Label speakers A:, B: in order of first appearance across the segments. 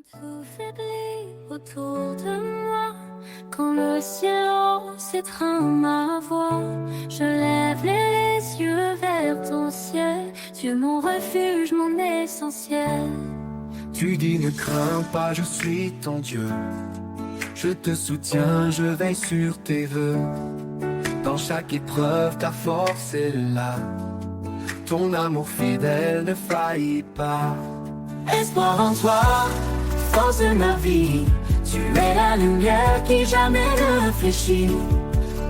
A: Tout faiblit autour de moi. Quand le silence étreint ma voix, je lève les yeux vers ton ciel. Dieu, mon refuge, mon essentiel.
B: Tu dis ne crains pas, je suis ton Dieu. Je te soutiens, je veille sur tes vœux. Dans chaque épreuve, ta force est là. Ton amour fidèle ne faillit pas. Espoir en toi, force de ma vie. Tu es la lumière qui jamais ne fléchit.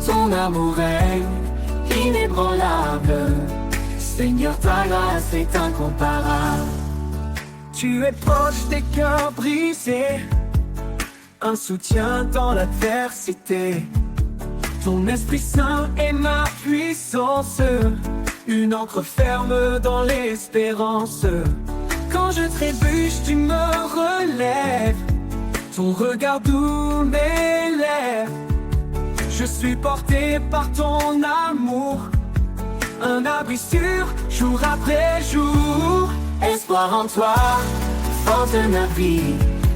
B: Ton amour est inébranlable. Seigneur, ta grâce est incomparable. Tu es proche des cœurs brisés, un soutien dans l'adversité. Ton Esprit Saint est ma puissance, une encre ferme dans l'espérance. Quand je trébuche, tu me relèves. Ton regard doux m'élève. Je suis porté par ton amour, un abri sûr, jour après jour. Espoir en toi, force de ma vie.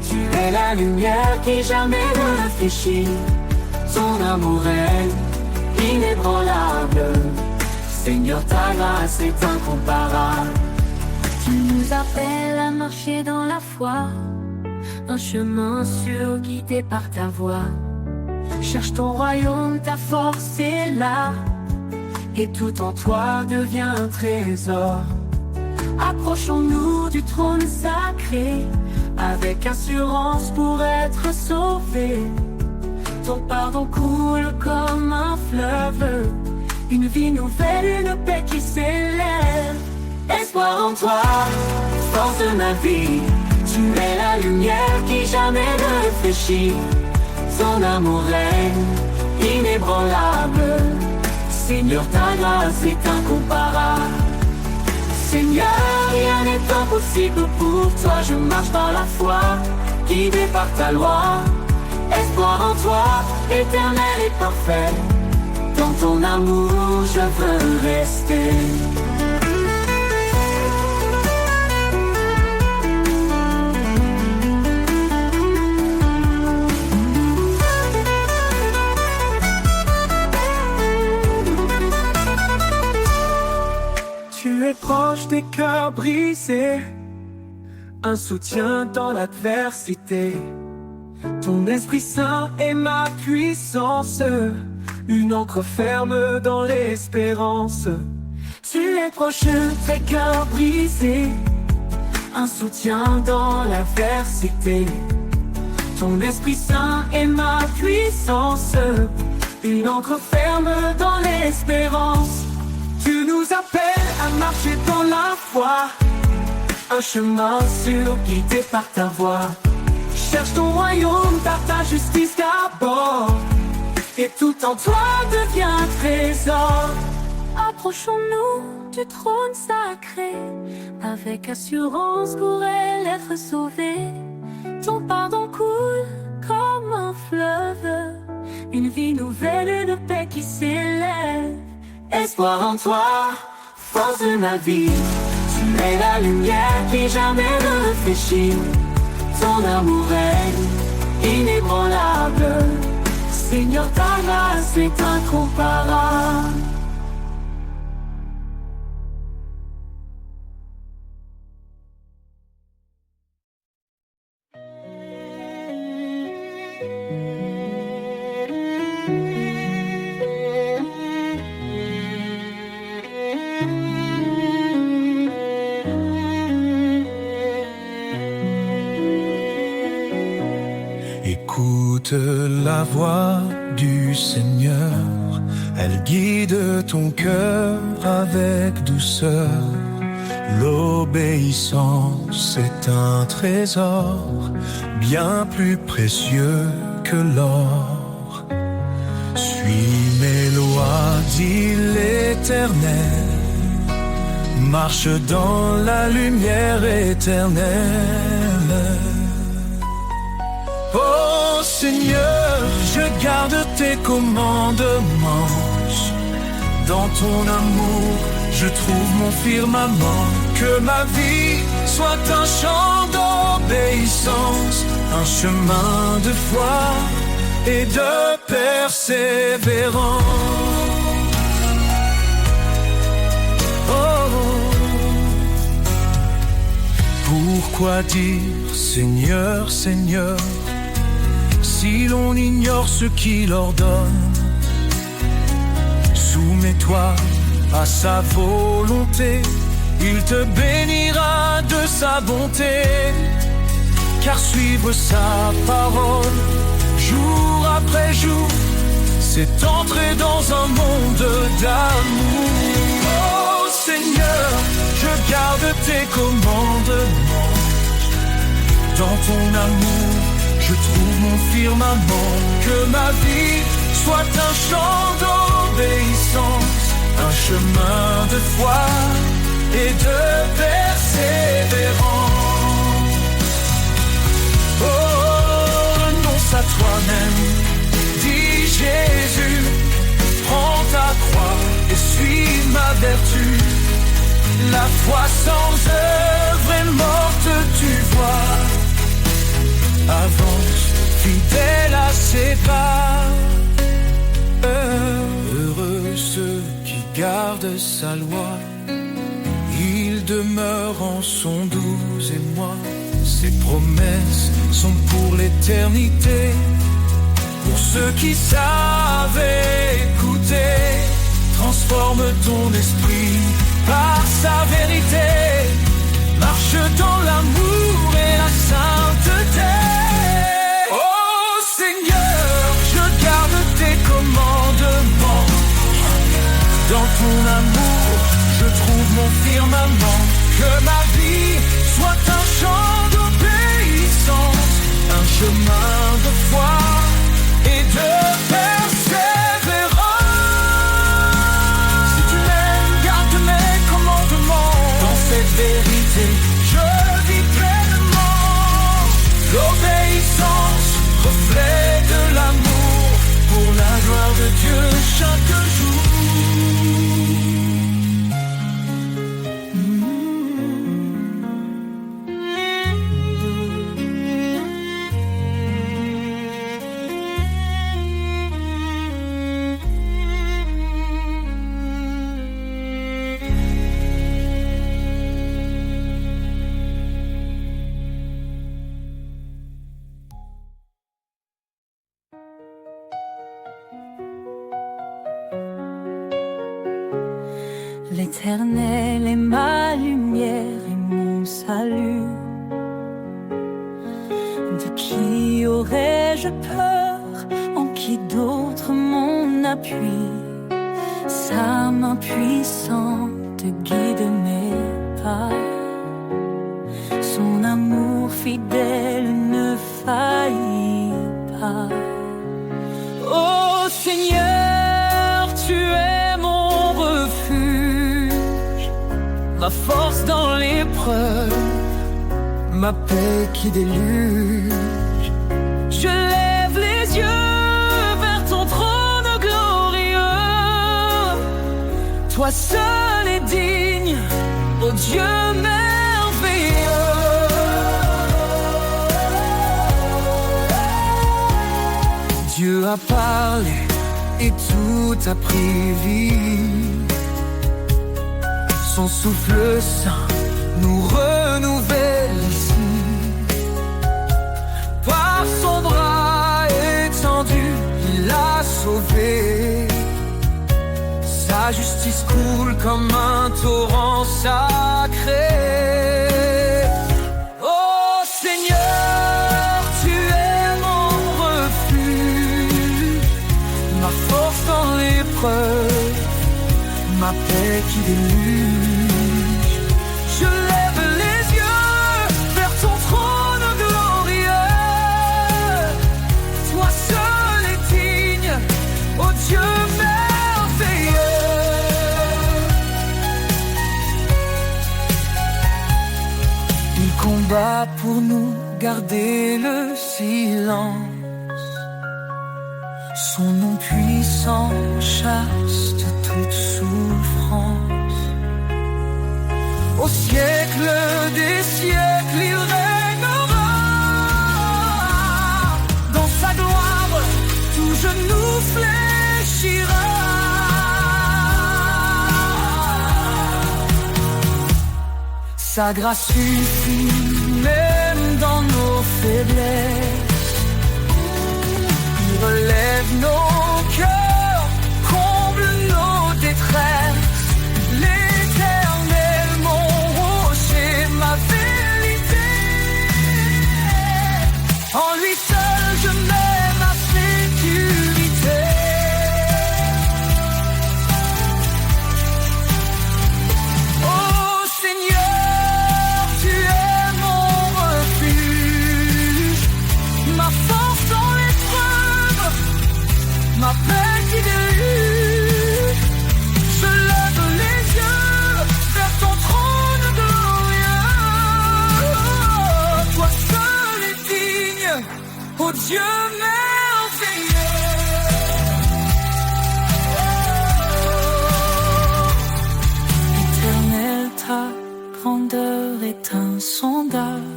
B: Tu es la lumière qui jamais ne fléchit. Ton amour est inébranlable. Seigneur, ta grâce est incomparable.
A: Tu nous appelles à marcher dans la foi, un chemin sûr guidé par ta voix.
B: Cherche ton royaume, ta force est là, et tout en toi devient un trésor. Approchons-nous du trône sacré, avec assurance pour être sauvés. Ton pardon coule comme un fleuve, une vie nouvelle, une paix qui s'élève. Espoir en toi, force de ma vie. Tu es la lumière qui jamais ne fléchit. Ton amour est inébranlable. Seigneur, ta grâce est incomparable. Seigneur, rien n'est impossible pour toi. Je marche par la foi, guidé par ta loi. Espoir en toi, éternel et parfait. Dans ton amour, je veux rester. Tu es proche des cœurs brisés, un soutien dans l'adversité. Ton Esprit Saint est ma puissance, une encre ferme dans l'espérance. Tu es proche des cœurs brisés, un soutien dans l'adversité. Ton Esprit Saint est ma puissance, une encre ferme dans l'espérance. Tu nous appelles à marcher dans la foi, un chemin sûr guidé par ta voix. Cherche ton royaume par ta justice d'abord, et tout en toi devient un trésor.
A: Approchons-nous du trône sacré, avec assurance pour elle être sauvée. Ton pardon coule comme un fleuve, une vie nouvelle, une paix qui s'élève.
B: Espoir en toi, force de ma vie. Tu es la lumière qui jamais ne fléchit. Ton amour est inébranlable. Seigneur, ta grâce est incomparable.
C: Écoute la voix du Seigneur, elle guide ton cœur avec douceur. L'obéissance est un trésor bien plus précieux que l'or. Suis mes lois, dit l'Éternel, marche dans la lumière éternelle. Oh Seigneur, je garde tes commandements. Dans ton amour, je trouve mon firmament. Que ma vie soit un chant d'obéissance. un chemin de foi et de persévérance. Pourquoi dire Seigneur, Seigneur, si l'on ignore ce qu'il ordonne? Soumets-toi à sa volonté, il te bénira de sa bonté. Car suivre sa parole, jour après jour, c'est entrer dans un monde d'amour. Oh Seigneur, je garde tes commandements. Dans ton amour, je trouve mon firmament. Que ma vie soit un chant d'obéissance, un chemin de foi et de persévérance. Oh, renonce à toi-même, dit Jésus. Prends ta croix et suis ma vertu. La foi sans œuvre est morte, tu vois. Avance, fidèle à ses pas. Heureux ceux qui gardent sa loi, ils demeurent en son doux émoi. Ses promesses sont pour l'éternité, pour ceux qui savent écouter. Transforme ton esprit par sa vérité, marche dans l'amour et la sainteté. Oh Seigneur, je garde tes commandements. Dans ton amour, je trouve mon firmament. Que ma vie soit un chant d'obéissance, un chemin de foi et de persévérance. Si tu m'aimes, garde mes commandements. Dans cette vérité, je vis pleinement. L'obéissance, reflet de l'amour, pour la gloire de Dieu chaque jour.
A: L'Éternel est ma lumière et mon salut. De qui aurais-je peur? En qui d'autre mon appui? Sa main puissante guide mes pas. Son amour fidèle ne faillit pas. Oh Seigneur, tu es mon refuge, ma force dans l'épreuve, ma paix qui déluge. Je lève les yeux vers ton trône glorieux. Toi seul es digne, ô Dieu merveilleux. Dieu a parlé et tout a pris vie. Son souffle saint nous renouvelle ici. Par son bras étendu, il a sauvé. Sa justice coule comme un torrent sacré. Oh Seigneur, tu es mon refuge, ma force dans l'épreuve, ma paix qui déluge. Je lève les yeux vers ton trône glorieux. Toi seul es digne, ô Dieu merveilleux. Il combat pour nous, garder le silence. Son nom puissant chasse de toute souffrance. Au siècle des siècles, il règnera.
C: Sa grâce suffit même dans nos faiblesses. Il relève nos cœurs, comble nos détresses. L'Éternel, mon rocher, ma vérité. En lui seul je mets ma sécurité. Oh Seigneur, tu es mon refuge, ma force dans l'épreuve, ma paix qui déluge. Je lève les yeux vers ton trône glorieux. Toi seul es digne, ô Dieu merveilleux. Éternel, ta grandeur est insondable.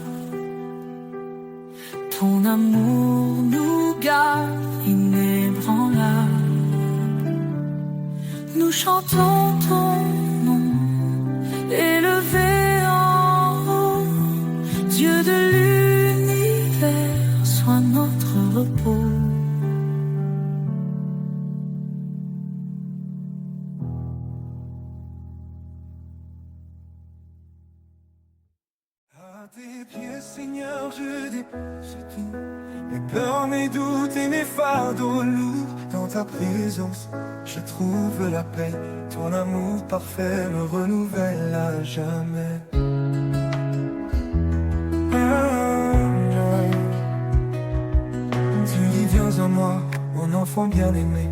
C: Ton amour nous garde inébranlable. Nous chantons ton nom, élevé en haut. Dieu de l'univers, sois notre repos.
B: À tes pieds, Seigneur, je dépose tout. Mes peurs, mes doutes et mes fardeaux lourds. Dans ta présence, je trouve la paix. Ton amour parfait me renouvelle à jamais. Tu dis viens à moi, mon enfant bien-aimé.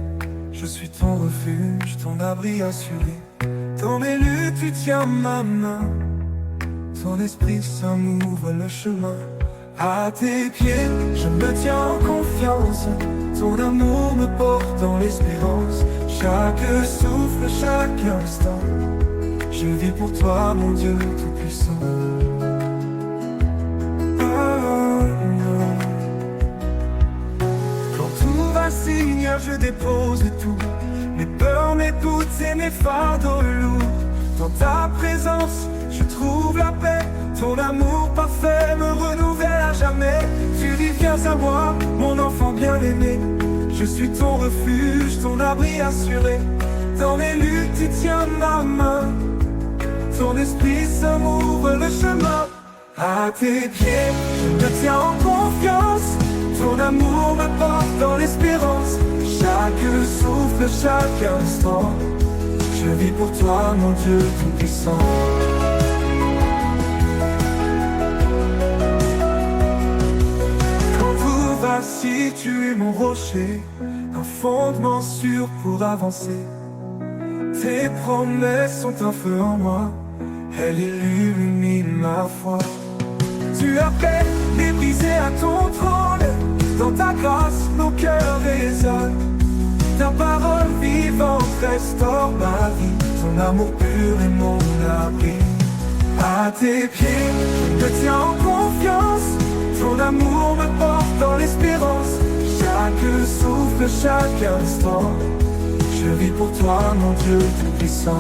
B: Je suis ton refuge, ton abri assuré. Dans mes luttes, tu tiens ma main. Ton esprit saint m'ouvre le chemin. À tes pieds, je me tiens en confiance. Ton amour me porte dans l'espérance. Chaque souffle, chaque instant, je vis pour toi, mon Dieu tout-puissant. Quand tout va, Seigneur, je dépose tout. Mes peurs, mes doutes et mes fardeaux lourds. Dans ta présence, je trouve la paix. Ton amour parfait me renouvelle à jamais. Tu dis viens à moi, mon enfant bien-aimé. Je suis ton refuge, ton abri assuré. Dans mes luttes, tu tiens ma main. Ton esprit saint m'ouvre le chemin. À tes pieds, je me tiens en confiance. Ton amour me porte dans l'espérance. Chaque souffle, chaque instant, je vis pour toi, mon Dieu tout-puissant. Si tu es mon rocher, un fondement sûr pour avancer. Tes promesses sont un feu en moi, elles illuminent ma foi. Tu appelles les brisés à ton trône, dans ta grâce nos cœurs résonnent. Ta parole vivante restaure ma vie, ton amour pur est mon abri. À tes pieds, je me tiens en confiance. Ton amour me porte dans l'espérance. Chaque souffle, chaque instant, je vis pour toi, mon Dieu tout-puissant.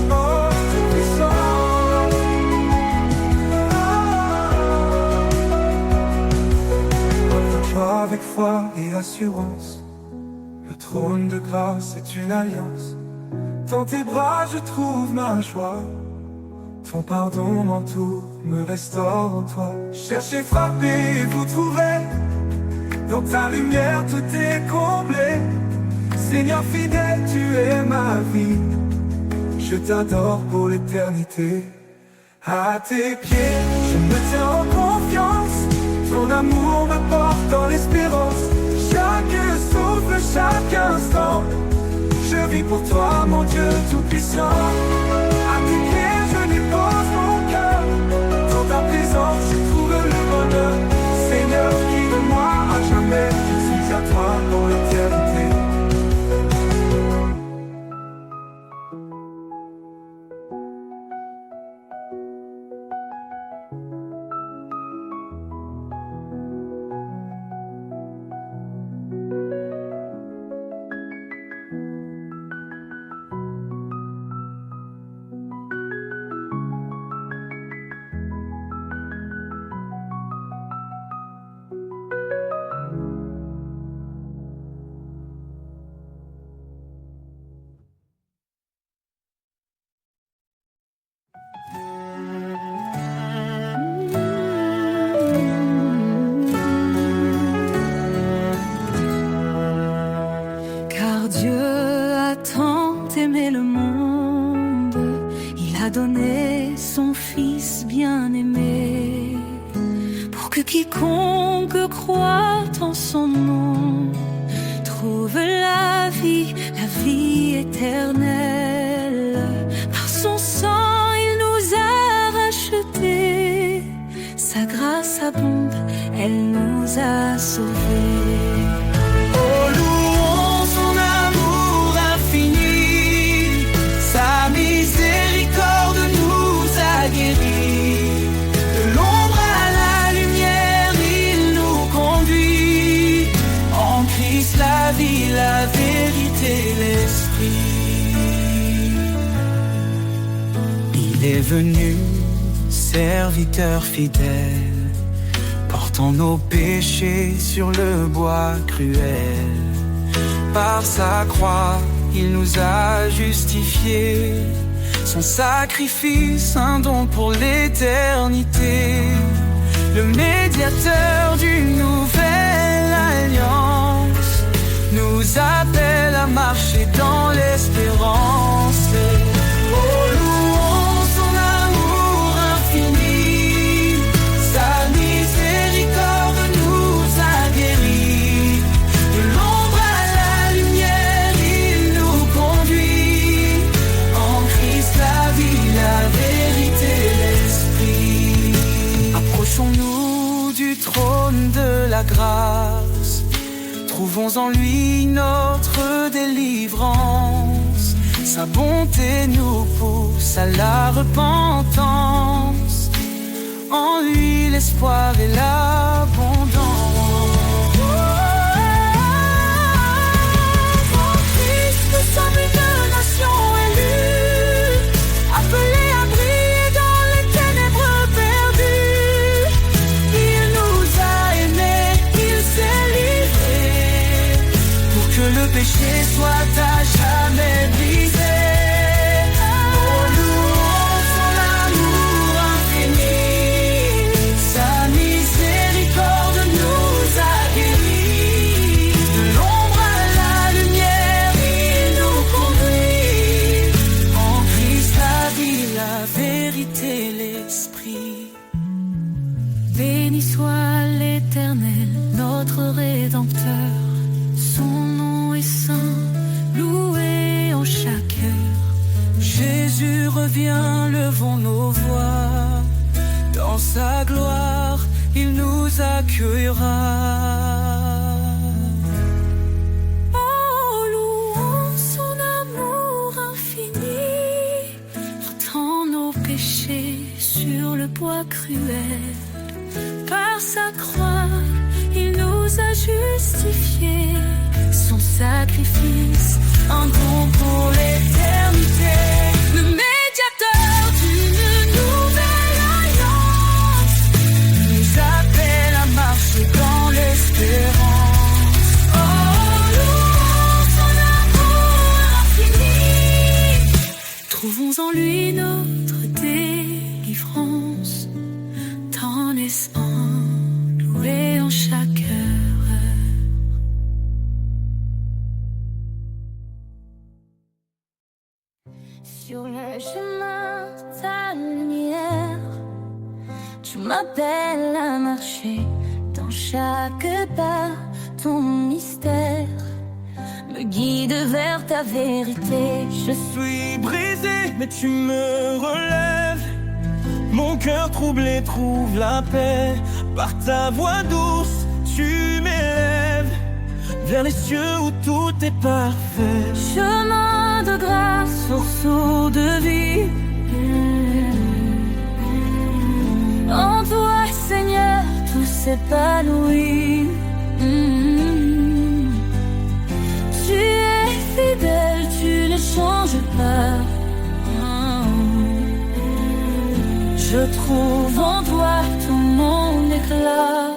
B: Oh, tout-puissant. Toi avec foi et assurance, le trône de grâce est une alliance. Dans tes bras je trouve ma joie. Ton pardon m'entoure, me restaure en toi. Cherchez, frappez et vous trouverez. Dans ta lumière tout est comblé. Seigneur fidèle, tu es ma vie. Je t'adore pour l'éternité. À tes pieds, je me tiens en confiance. Ton amour me porte dans l'espérance. Chaque souffle, chaque instant, je vis pour toi, mon Dieu tout-puissant. À tes pieds, je dépose mon cœur. Dans ta présence, je trouve le bonheur. Seigneur, guide-moi à jamais. Je suis à toi pour l'éternité.
A: son Fils bien-aimé, pour que quiconque croit en son nom trouve la vie éternelle. Par son sang, il nous a rachetés, sa grâce abonde, elle nous a sauvés.
C: Oh, louons son amour infini, sa miséricorde nous a guéris. De l'ombre à la lumière, il nous conduit. En Christ la vie, la vérité, l'esprit. Il est venu, serviteur fidèle, portant nos péchés sur le bois cruel. Par sa croix, il nous a justifiés. Son sacrifice, un don pour l'éternité. Le médiateur d'une nouvelle alliance nous appelle à marcher dans l'espérance. Oh, louons son amour infini, sa miséricorde nous a guéris. De l'ombre à la lumière, il nous conduit. En Christ la vie, la vérité, l'esprit. Approchons-nous du trône de la grâce, trouvons en lui notre délivrance. Sa bonté nous pousse à la repentance. En lui l'espoir et l'abondance. En Christ nous sommes une nation élue, appelée à briller dans les ténèbres perdues. Il nous a aimés, il s'est livré, pour que le péché soit à jamais brisé. Oh, louons son amour infini, sa miséricorde nous a guéris. De l'ombre à la lumière, il nous conduit. En Christ la vie, la vérité, l'esprit.
A: Béni soit l'Éternel, notre Rédempteur. Son nom est saint, loué en chaque heure.
C: Jésus revient, levons nos voix. Dans sa gloire, il nous accueillera.
A: Oh, louons son amour infini, portant nos péchés sur le bois cruel. Par sa croix, il nous a justifiés. Son sacrifice, un don pour l'éternité. Le médiateur d'une nouvelle alliance nous appelle à marcher dans l'espérance. Oh, louons son amour infini, trouvons en lui notre délivrance. Tant naissant, loué en chaque heure. Sur le chemin, ta lumière, tu m'appelles à marcher dans chaque pas. Ton mystère me guide vers ta vérité.
C: Je suis brisé, mais tu me relèves. Mon cœur troublé trouve la paix. Par ta voix douce, tu m'élèves vers les cieux où tout est parfait.
A: Chemin de grâce, source de vie. En toi, Seigneur, tout s'épanouit. Tu es fidèle, tu ne changes pas. Je trouve en toi tout mon éclat.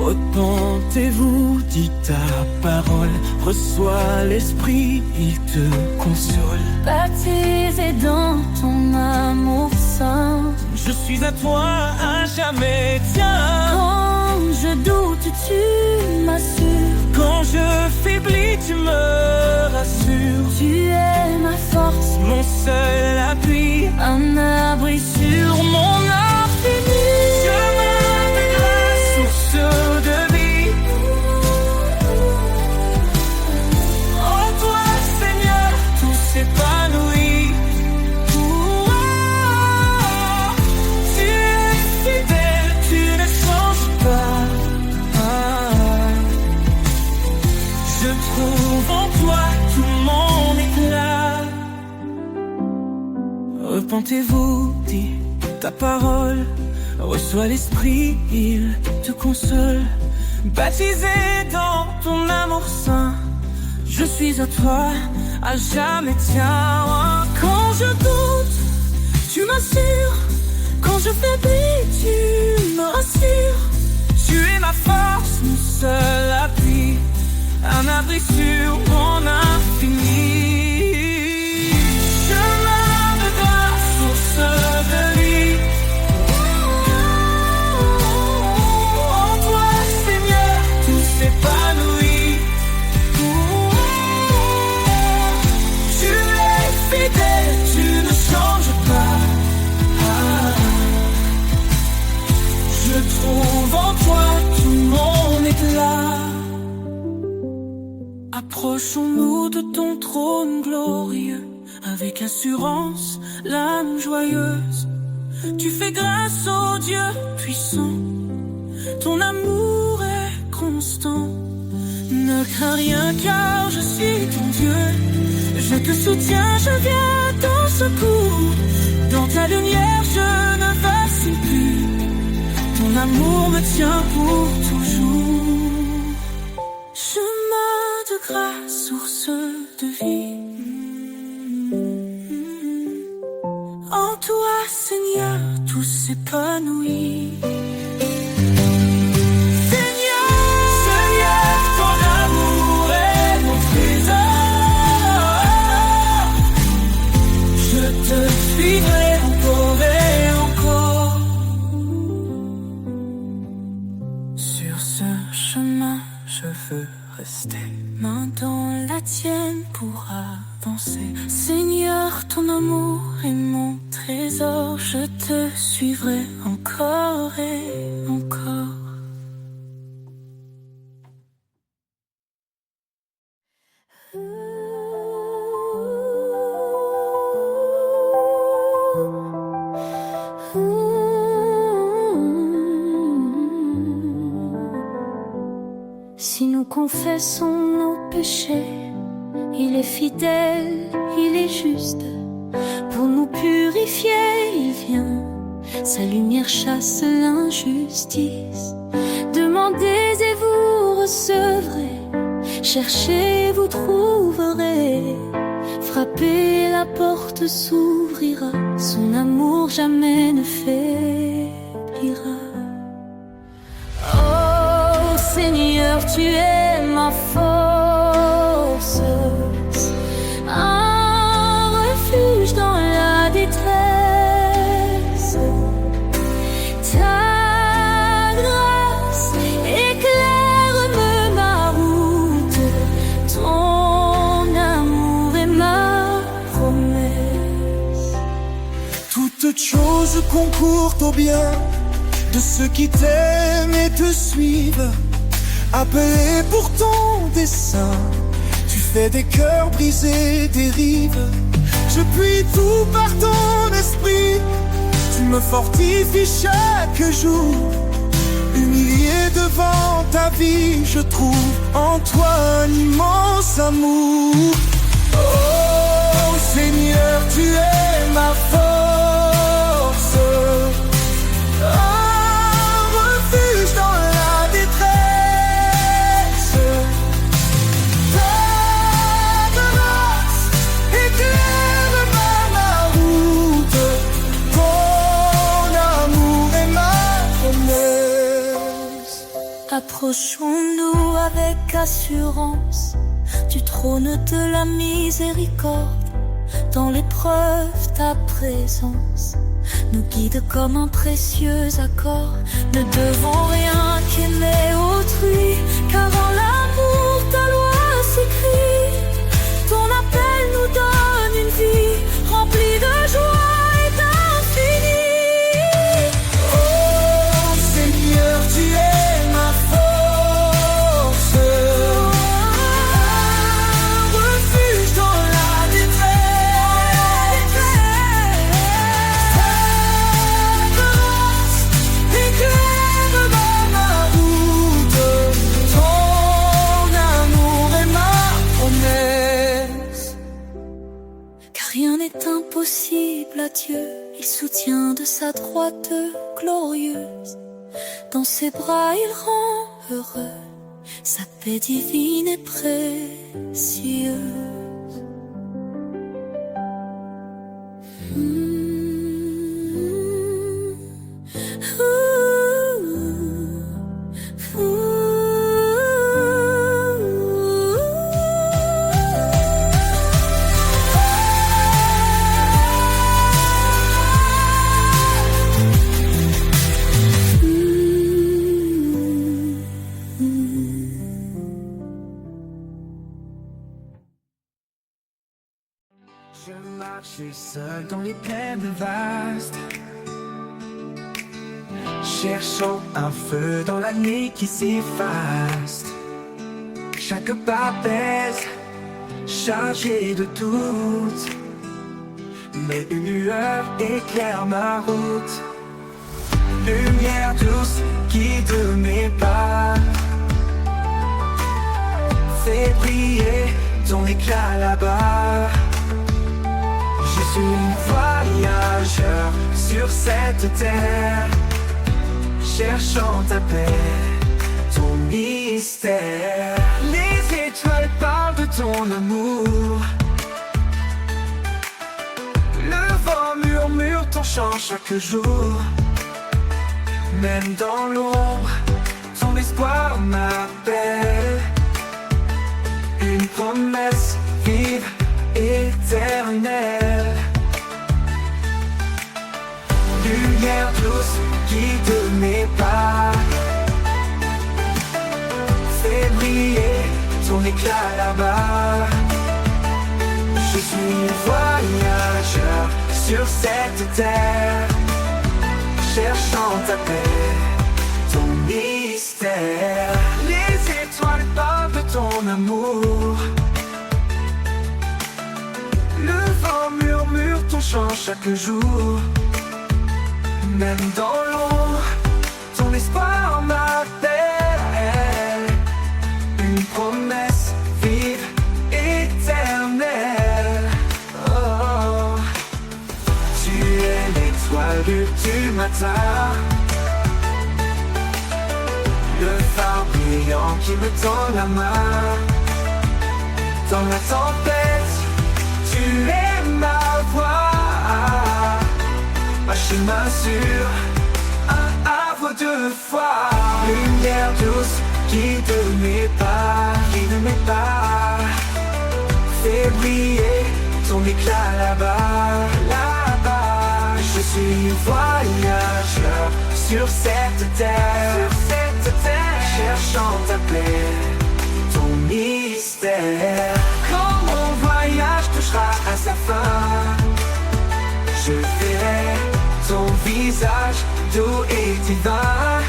C: Repentez-vous, dit ta parole. Reçois l'Esprit, il te console.
A: Baptisé dans ton amour saint,
C: Je suis à toi à jamais, tiens.
A: quand je doute, tu m'assures.
C: Quand je faiblis, tu me rassures.
A: Tu es ma force,
C: mon seul appui,
A: un abri sur mon infini.
C: chemin de grâce, source de vie. En toi, Seigneur, tout s'épanouit. Tu es fidèle, tu ne changes pas. Je trouve en toi tout mon éclat. Repentez-vous, dit ta parole. Reçois l'Esprit, il te console. Baptisé dans ton amour saint, je suis à toi, à jamais tien.
A: Quand je doute, tu m'assures. Quand je faiblis, tu me rassures.
C: Tu es ma force, mon seul appui, un abri sur mon infini. Chemin de grâce, source de vie. En toi, Seigneur, tout s'épanouit. Tu es fidèle, tu ne changes pas. Je trouve en toi tout mon éclat. Approchons-nous de ton trône glorieux, avec assurance, l'âme joyeuse. Tu fais grâce au Dieu puissant, ton amour est constant. Ne crains rien car je suis ton Dieu. Je te soutiens, je viens à ton secours. Dans ta lumière je ne vacille plus. Ton amour me tient pour toujours. Chemin de grâce, source de vie. En toi, Seigneur, tout s'épanouit. Seigneur, ton amour est mon trésor. Je te suivrai encore et encore. Sur ce chemin, je veux rester.
A: Main dans la tienne pour avancer. Seigneur, ton amour est mon trésor. Je te suivrai encore et encore. Si nous confessons nos péchés, il est fidèle, il est juste. Pour nous purifier, il vient. Sa lumière chasse l'injustice. Demandez et vous recevrez. Cherchez, vous trouverez. Frappez, la porte s'ouvrira. Son amour jamais ne faiblira. Oh Seigneur, tu es ma force, un refuge dans la détresse. Ta grâce éclaire ma route. Ton amour est ma promesse.
B: Toutes choses concourent au bien de ceux qui t'aiment et te suivent. Appelé pour ton dessein, tu fais des cœurs brisés dérives. Je puis tout par ton esprit. Tu me fortifies chaque jour. Humilié devant ta vie, je trouve en toi un immense amour. Oh Seigneur, tu es ma force, un refuge dans la détresse. Ta grâce éclaire ma route. Ton amour est ma promesse.
A: Approchons-nous avec assurance du trône de la miséricorde. Dans l'épreuve, ta présence nous guide comme un précieux accord. Ne devons rien qu'aimer autrui, car dans l'amour ta loi s'écrit. Ton appel nous donne une vie est impossible à Dieu. Il soutient de sa droite glorieuse. Dans ses bras il rend heureux. Sa paix divine est précieuse.
B: Je marchais seul dans les plaines vastes, cherchant un feu dans la nuit qui s'efface. Chaque pas pèse, chargé de doute, mais une lueur éclaire ma route. Lumière douce guide mes pas, fais briller ton éclat là-bas. Je suis voyageur sur cette terre, cherchant ta paix, ton mystère. Les étoiles parlent de ton amour, le vent murmure ton chant chaque jour. Même dans l'ombre, ton espoir m'appelle. Une promesse vive, éternelle. Lumière douce guide mes pas, fais briller ton éclat là-bas. Je suis voyageur sur cette terre, cherchant ta paix, ton mystère. Les étoiles parlent de ton amour, le vent murmure ton chant chaque jour. Même dans l'ombre, ton espoir m'appelle. Une promesse vive, éternelle. Oh, tu es l'étoile du matin, le phare brillant qui me tend la main. Dans la tempête, tu es ma voix, un chemin sûr, un havre de foi. Lumière douce guide mes pas, fais briller ton éclat là-bas, là-bas. Je suis voyageur sur cette terre, cherchant ta paix, ton mystère. Quand mon voyage touchera à sa fin, je verrai ton visage doux et divin.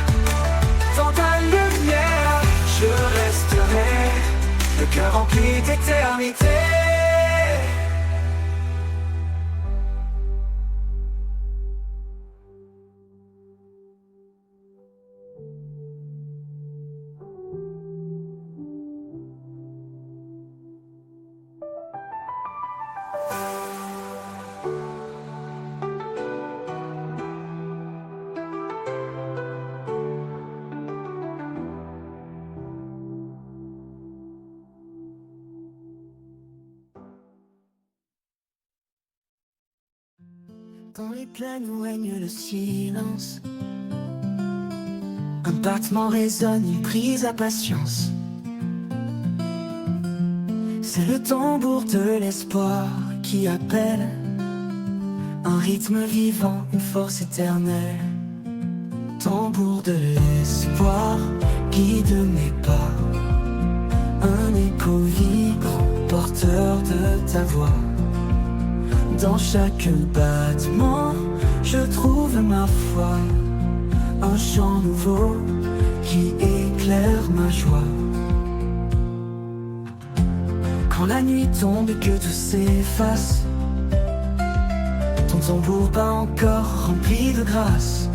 B: Dans ta lumière, je resterai, le cœur rempli d'éternité. Dans les plaines où règne le silence, un battement résonne, une prise à patience. C'est le tambour de l'espoir qui appelle, un rythme vivant, une force éternelle. Tambour de l'espoir guide mes pas, un écho vibre, porteur de ta voix. Dans chaque battement, je trouve ma foi, un chant nouveau qui éclaire ma joie. Quand la nuit tombe et que tout s'efface, ton tambour bat encore rempli de grâce.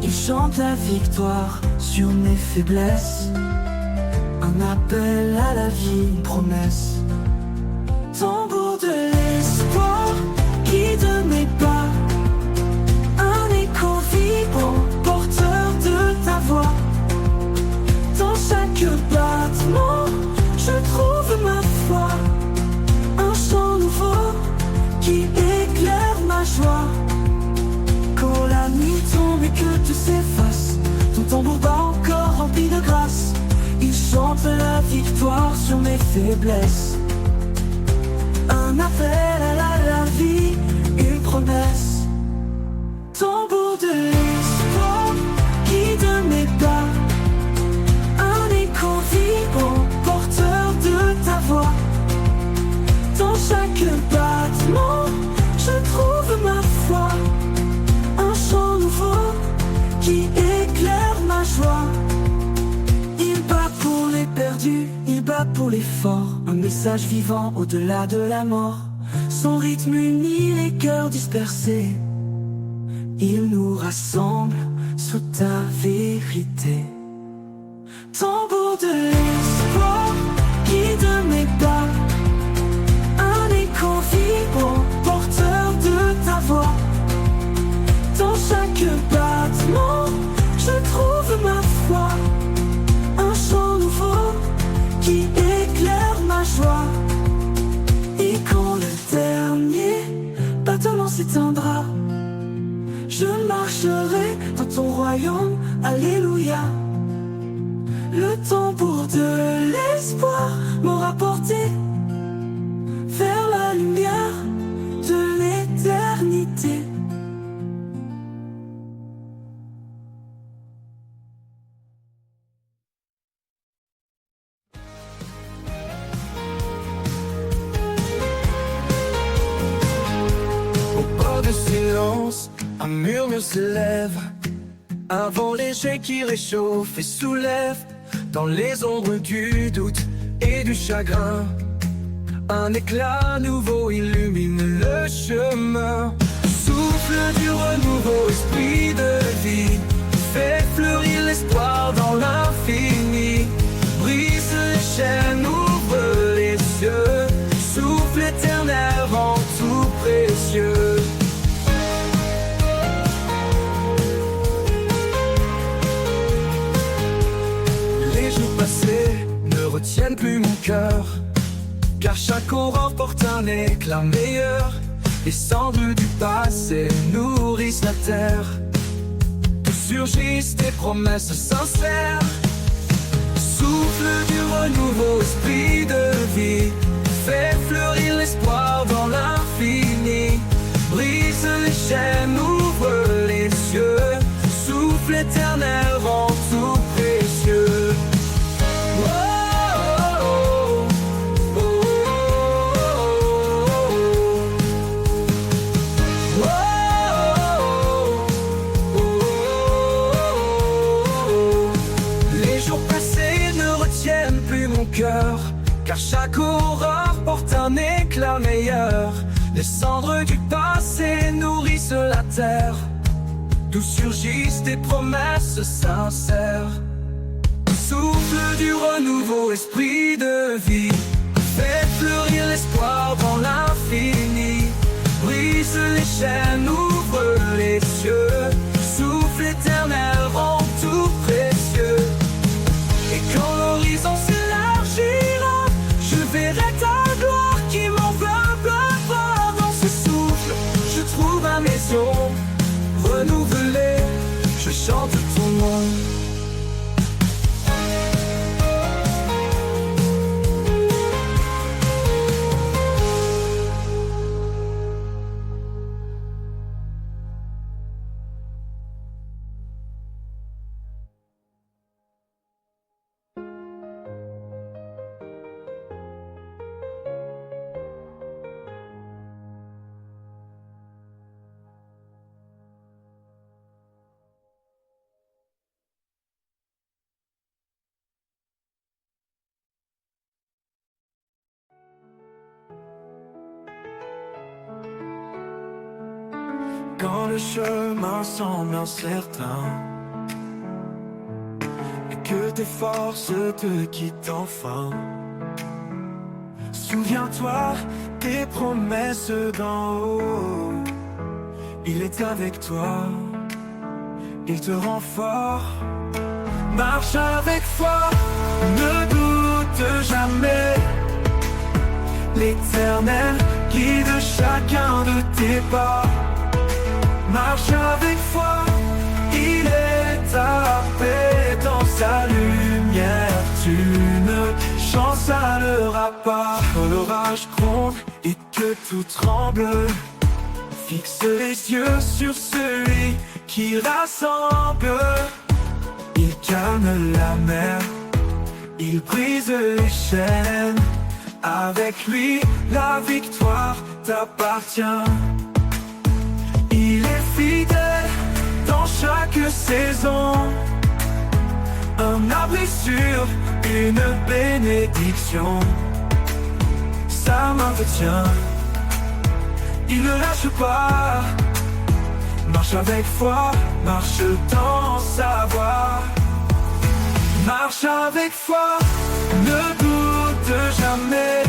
B: Il chante la victoire sur mes faiblesses, un appel à la vie, une promesse Tambour de l'espoir, guide mes pas. Un écho vibrant, porteur de ta voix. Dans chaque battement, je trouve ma foi. Un chant nouveau qui éclaire ma joie. Quand la nuit tombe et que tout s'efface, ton tambour bat encore rempli de grâce. Il chante la victoire sur mes faiblesses. Un appel à la vie, une promesse. Tambour de l'espoir, guide mes pas. Un écho vibrant, porteur de ta voix. Dans chaque battement, je trouve ma foi. Un chant nouveau qui éclaire ma joie. Il bat pour les perdus, il bat pour les forts. Un message vivant au-delà de la mort. Son rythme unit les cœurs dispersés. Il nous rassemble sous ta vérité. Tambour de l'espoir, guide mes pas. Un écho vibrant, porteur de ta voix. Dans chaque battement, je trouve ma foi. Un chant nouveau qui éclaire ma joie. Et quand le dernier battement s'éteindra, je marcherai dans ton royaume, alléluia. Le tambour de l'espoir m'aura porté vers la lumière de l'éternité.
C: Au bord du silence, un murmure s'élève. Un vent léger qui réchauffe et soulève. Dans les ombres du doute et du chagrin, un éclat nouveau illumine le chemin. Souffle du renouveau, esprit de vie, fait fleurir l'espoir dans l'infini. Brise les chaînes, ouvre les cieux. Souffle éternel rend tout précieux. Les jours passés ne retiennent plus mon cœur, car chaque aurore porte un éclat meilleur. Les cendres du passé nourrissent la terre. D'où surgissent des promesses sincères. Souffle du renouveau, esprit de vie, fait fleurir l'espoir dans l'infini. Brise les chaînes, ouvre les cieux. Souffle éternel rend tout précieux. Car chaque aurore porte un éclat meilleur. Les cendres du passé nourrissent la terre. D'où surgissent des promesses sincères. Souffle du renouveau, esprit de vie, fait fleurir l'espoir dans l'infini. Brise les chaînes, ouvre les cieux. Souffle éternel rend tout précieux. Et quand l'horizon s'élargira, je verrai ta gloire qui m'enveloppera. Dans ce souffle, je trouve ma maison renouvelée. Je chante ton nom.
B: Quand le chemin semble incertain et que tes forces te quittent enfin, Souviens-toi des promesses d'en haut. Il est avec toi, il te rend fort. Marche avec foi, ne doute jamais. L'Éternel guide chacun de tes pas. Marche avec foi, il est ta paix. Dans sa lumière, tu ne chancelleras pas. Quand l'orage gronde et que tout tremble, fixe les yeux sur celui qui rassemble. Il calme la mer, il brise les chaînes. Avec lui, la victoire t'appartient. Il est fidèle dans chaque saison, un abri sûr, une bénédiction. Sa main te tient, il ne lâche pas. Marche avec foi, marche dans sa voie. Marche avec foi, ne doute jamais.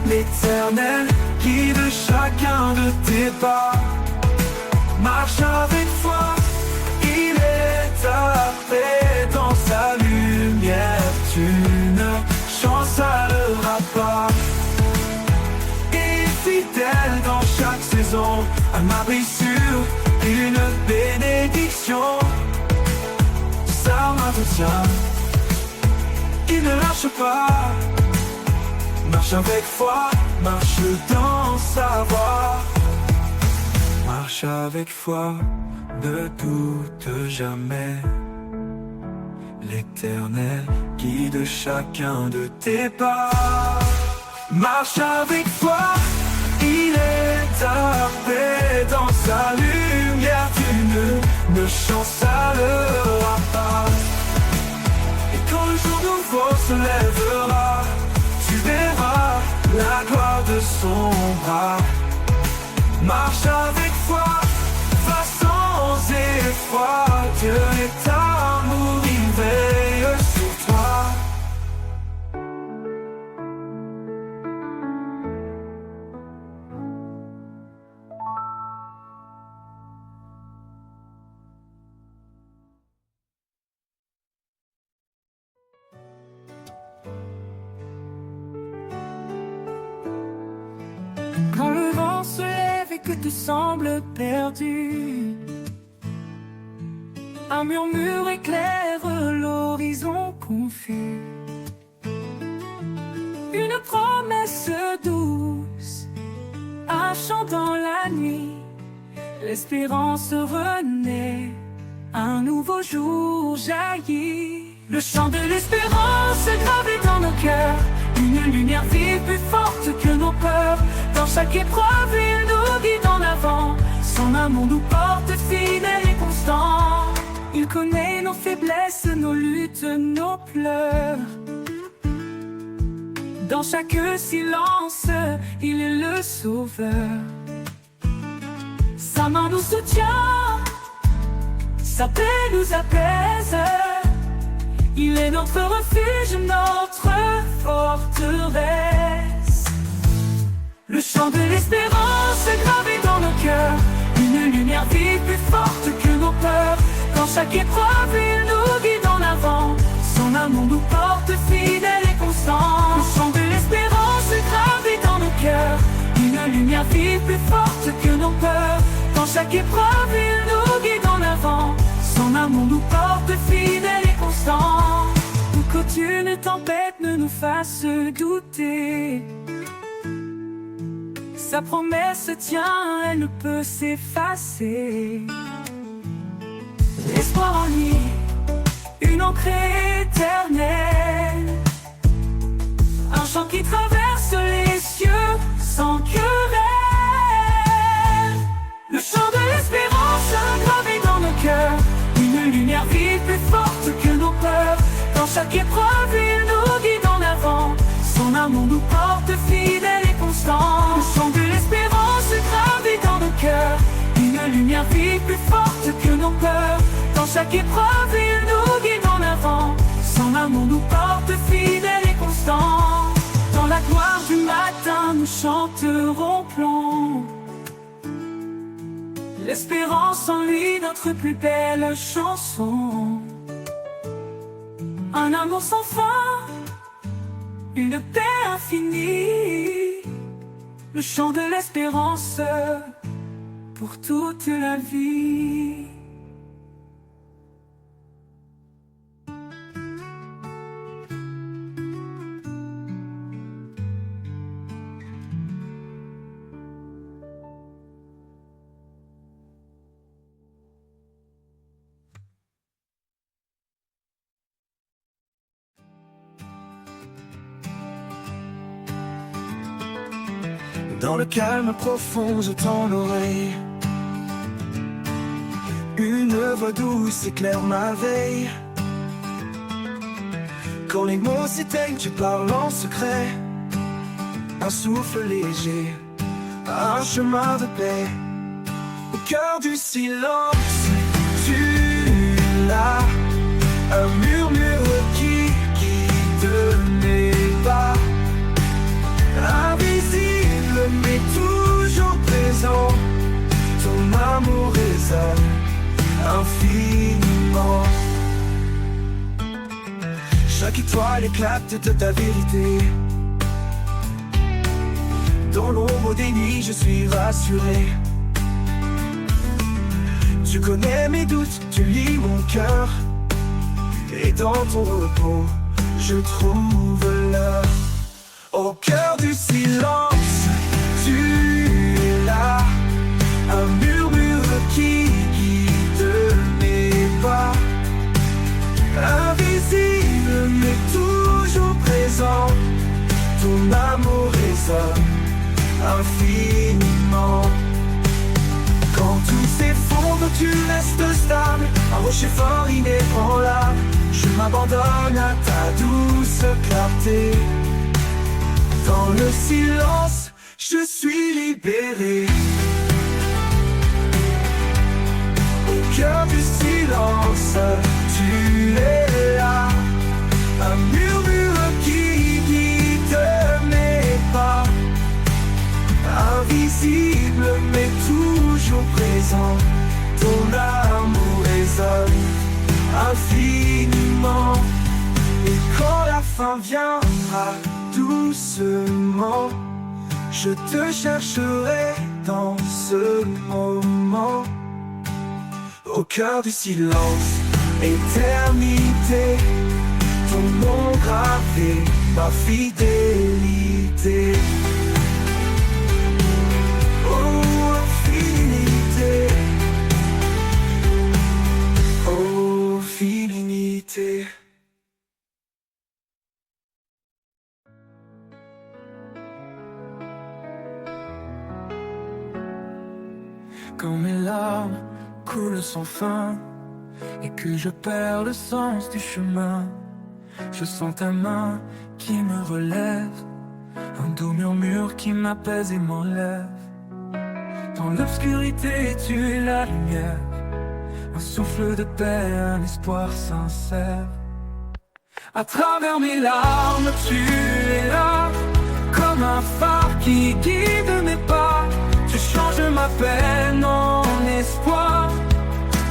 B: L'Éternel guide chacun de tes pas. Marche avec foi, il est ta paix. Dans sa lumière, tu ne chancelleras pas. Et fidèle dans chaque saison, un abri sûr, une bénédiction. Sa main te tient, il ne lâche pas. Marche avec foi, marche dans sa voie. Marche avec foi, ne doute jamais. L'Éternel guide chacun de tes pas. Marche avec foi, il est ta paix. Dans sa lumière, tu ne chancelleras pas. Et quand le jour nouveau se lèvera, tu verras la gloire de son bras. Marche avec foi, va sans effroi. Dieu est amour, il veille sur toi.
A: Quand le vent se lève et que tout semble perdu, un murmure éclaire l'horizon confus. Une promesse douce, un chant dans la nuit. L'espérance renaît, un nouveau jour jaillit. Le chant de l'espérance gravé dans nos cœurs, une lumière vive plus forte que nos peurs. Dans chaque épreuve, il nous guide en avant. Son amour nous porte fidèle et constant. Il connaît nos faiblesses, nos luttes, nos pleurs. Dans chaque silence, il est le sauveur. Sa main nous soutient, sa paix nous apaise. Il est notre refuge, notre forteresse. Le chant de l'espérance gravé dans nos cœurs, une lumière vive plus forte que nos peurs. Dans chaque épreuve, il nous guide en avant. Son amour nous porte fidèle et constant. Le chant de l'espérance gravé dans nos cœurs, une lumière vive plus forte que nos peurs. Dans chaque épreuve, il nous guide en avant. Son amour nous porte fidèle et constant. Pour qu'aucune tempête ne nous fasse douter, sa promesse tient, elle ne peut s'effacer. L'espoir en lui, une encre éternelle, un chant qui traverse les cieux sans querelle. Le chant de l'espérance gravé dans nos cœurs, une lumière vive plus forte que nos peurs. Dans chaque épreuve, il nous guide en avant. Son amour nous porte fidèle et constant. Le chant de l'espérance gravé dans nos cœurs, une lumière vive plus forte que nos peurs. Dans chaque épreuve, il nous guide en avant. Son amour nous porte fidèle et constant. Dans la la gloire du matin, nous chanterons plomb. L'espérance en lui, notre plus belle chanson. Un amour sans fin, une paix infinie, le chant de l'espérance pour toute la vie.
B: Dans le calme profond, je tends l'oreille. Une voix douce éclaire ma veille. Quand les mots s'éteignent, tu parles en secret. Un souffle léger, un chemin de paix. Au cœur du silence, tu es là. Un murmure qui guide mes pas. Invisible mais toujours présent, ton amour résonne infiniment. Chaque étoile éclate de ta vérité. Dans l'ombre des nuits, je suis rassuré. Tu connais mes doutes, tu lis mon cœur. Et dans ton repos, je trouve l'heure. Au cœur du silence, tu es là. Un murmure qui guide mes pas. Invisible mais toujours présent, ton amour résonne infiniment. Quand tout s'effondre, tu restes stable. Un rocher fort inébranlable. Je m'abandonne à ta douce clarté. Dans le silence, je suis libéré. Au cœur du silence, tu es là. Un murmure qui guide mes pas. Invisible mais toujours présent, ton amour résonne infiniment. Et quand la fin viendra doucement, je te chercherai dans ce moment. Au cœur du silence, éternité, ton nom gravé, ma fidélité. Oh, infinité, oh, infinité. Quand mes larmes coulent sans fin et que je perds le sens du chemin, je sens ta main qui me relève, un doux murmure qui m'apaise et m'enlève. Dans l'obscurité, tu es la lumière, un souffle de paix, un espoir sincère. À travers mes larmes, tu es là, comme un phare qui guide mes pas. Tu changes ma peine en espoir,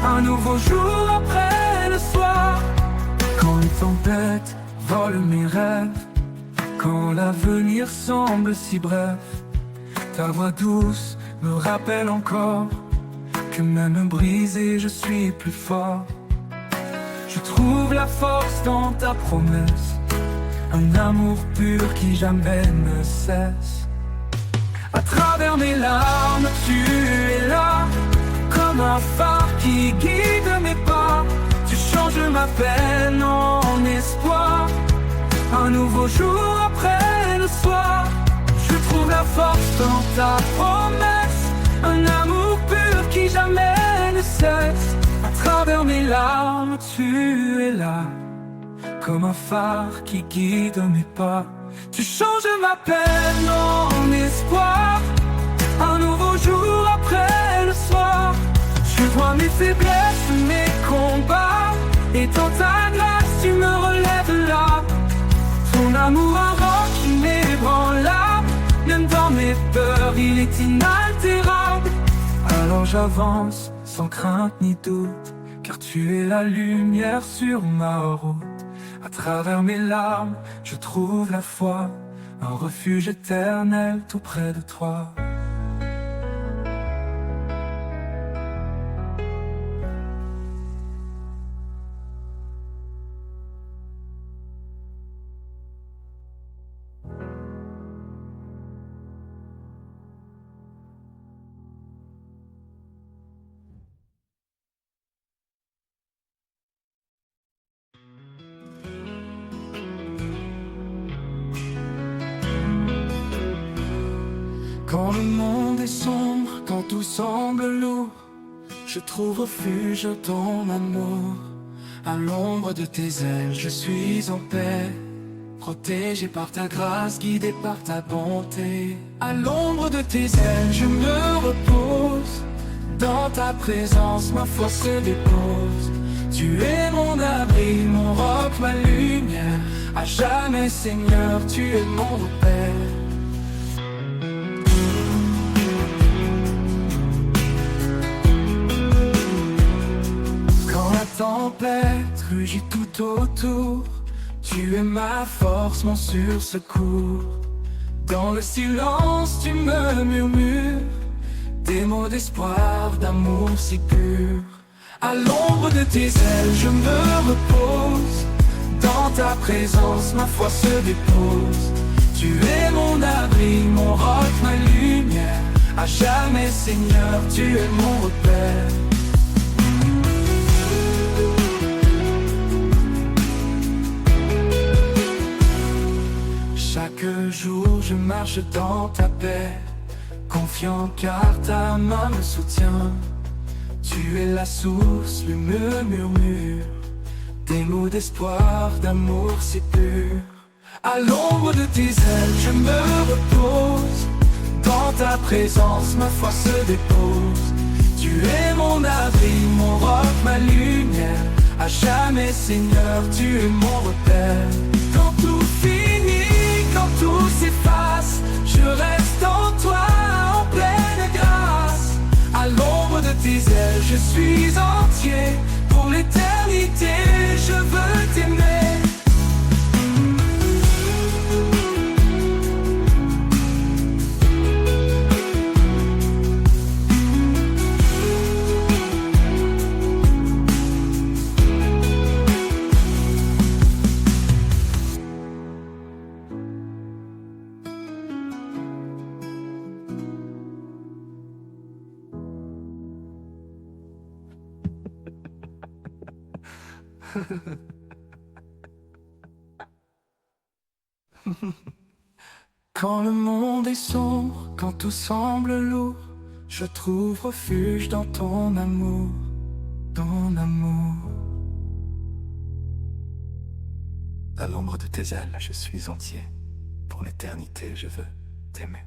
B: un nouveau jour après le soir. Quand les tempêtes volent mes rêves, quand l'avenir semble si bref, ta voix douce me rappelle encore que même brisé je suis plus fort. Je trouve la force dans ta promesse, un amour pur qui jamais ne cesse. À travers mes larmes, tu es là, comme un phare qui guide mes pas. Tu changes ma peine en espoir, un nouveau jour après le soir. Je trouve la force dans ta promesse, un amour pur qui jamais ne cesse. À travers mes larmes, tu es là, comme un phare qui guide mes pas. Tu changes ma peine en espoir, un nouveau jour après le soir. Tu vois mes faiblesses, mes combats, et dans ta grâce tu me relèves là. Ton amour un roc inébranlable. mes peurs, il est inaltérable. Alors j'avance sans crainte ni doute, car tu es la lumière sur ma route. À travers mes larmes, je trouve la foi, un refuge éternel tout près de toi. Quand le monde est sombre, quand tout semble lourd, je trouve refuge dans ton amour. À l'ombre de tes ailes, je suis en paix, protégé par ta grâce, guidé par ta bonté. À l'ombre de tes ailes, je me repose. Dans ta présence, ma foi se dépose. Tu es mon abri, mon roc, ma lumière. À jamais, Seigneur, tu es mon repère. Tempête rugit tout autour, tu es ma force, mon secours. Dans le silence tu me murmures des mots d'espoir, d'amour si pur. À l'ombre de tes ailes je me repose. Dans ta présence ma foi se dépose. Tu es mon abri, mon roc, ma lumière. À jamais Seigneur, tu es mon repère. Chaque jour je marche dans ta paix, confiant car ta main me soutient. Tu es la source, le murmure des mots d'espoir, d'amour si pur. À l'ombre de tes ailes je me repose. Dans ta présence ma foi se dépose. Tu es mon abri, mon roc, ma lumière. À jamais Seigneur, tu es mon repère. Quand tout finit, quand tout s'efface, je reste en toi en pleine grâce. À l'ombre de tes ailes, je suis entier. Pour l'éternité, je veux t'aimer. Quand le monde est sombre, quand tout semble lourd, je trouve refuge dans ton amour, ton amour. À l'ombre de tes ailes, je suis entier. Pour l'éternité, je veux t'aimer.